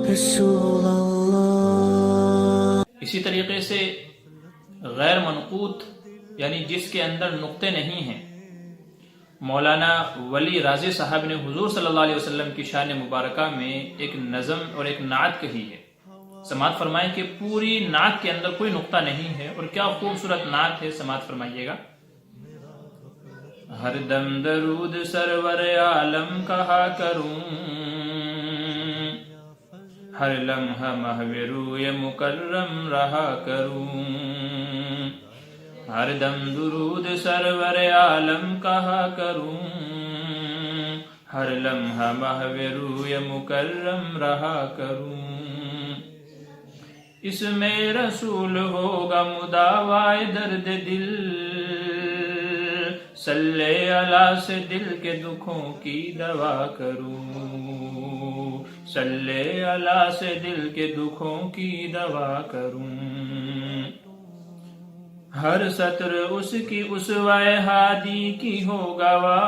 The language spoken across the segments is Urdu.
رسول اللہ۔ اسی طریقے سے غیر منقوط یعنی جس کے اندر نقطے نہیں ہیں، مولانا ولی رازی صاحب نے حضور صلی اللہ علیہ وسلم کی شان مبارکہ میں ایک نظم اور ایک نعت کہی ہے۔ سماعت فرمائیں کہ پوری نعت کے اندر کوئی نقطہ نہیں ہے، اور کیا خوبصورت نعت ہے، سماعت فرمائیے گا۔ ہر دم درود سرور عالم کہا کروں، ہر لمحہ محو روئے مکرم رہا کروں، ہر دم درود سرور عالم کہا کروں، ہر لمحہ محو روئے مکرم رہا کروں، اس میں رسول ہوگا مداوائے درد دل، صلی اللہ سے دل کے دکھوں کی دوا کروں، صلی اللہ سے دل کے دکھوں کی دوا کروں، ہر سطر اس کی اسوہ ہادی کی ہو گواہ،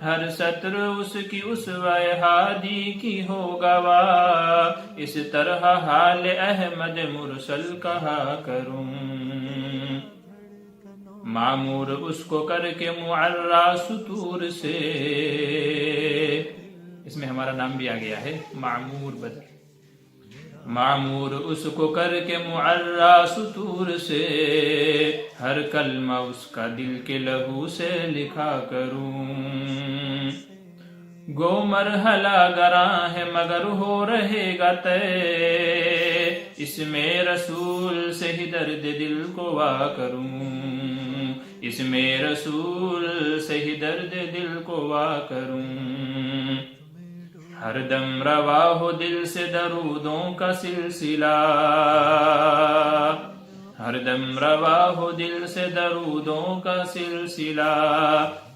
ہر سطر اس کی اسوہ ہادی کی ہو گواہ، اس طرح حال احمد مرسل کہا کروں، معمور اس کو کر کے معرّا سطور سے، اس میں ہمارا نام بھی آ گیا ہے معمور بدر، معمور اس کو کر کے معرّا سطور سے، ہر کلمہ اس کا دل کے لہو سے لکھا کروں، گو مرحلہ گراں ہے مگر ہو رہے گا طے، اس میں رسول سے ہی درد دل کو وا کروں، اس میں رسول سے ہی درد دل کو وا کروں، ہر دم روا ہو دل سے درودوں کا سلسلہ، ہر دم روا ہو دل سے درودوں کا سلسلہ،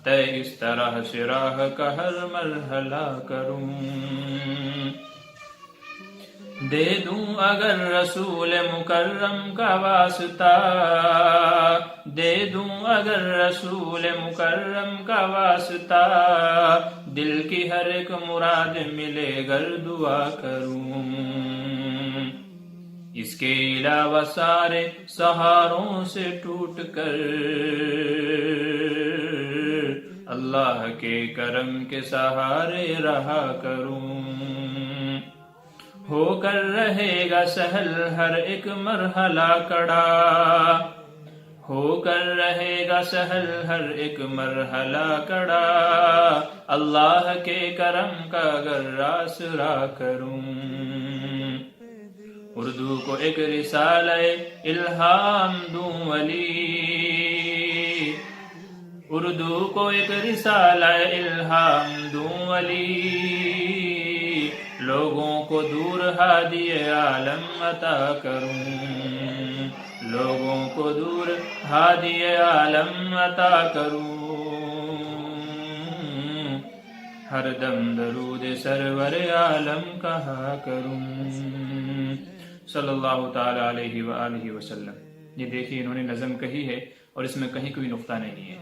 طے اس طرح سے راہ کا ہر مرحلہ کروں، دے دوں اگر رسول مکرم کا واسطہ، دے دوں اگر رسول مکرم کا واسطہ، دل کی ہر ایک مراد ملے گر دعا کروں، اس کے علاوہ سارے سہاروں سے ٹوٹ کر اللہ کے کرم کے سہارے رہا کروں، ہو کر رہے گا سہل ہر ایک مرحلہ کڑا، ہو کر رہے گا سہل ہر ایک مرحلہ کڑا، اللہ کے کرم کا گر آسرا کروں، اردو کو ایک رسالہ الہام دوں ولی، اردو کو ایک رسالہ الہام دوں ولی، لوگوں کو دور ہادی عالم عطا کروں، لوگوں کو دور ہادی عالم عطا کروں، ہر دم درود سرور عالم کہا کروں، صلی اللہ تعالی علیہ وآلہ وسلم۔ یہ دیکھیے انہوں نے نظم کہی ہے اور اس میں کہیں کوئی نقطہ نہیں ہے۔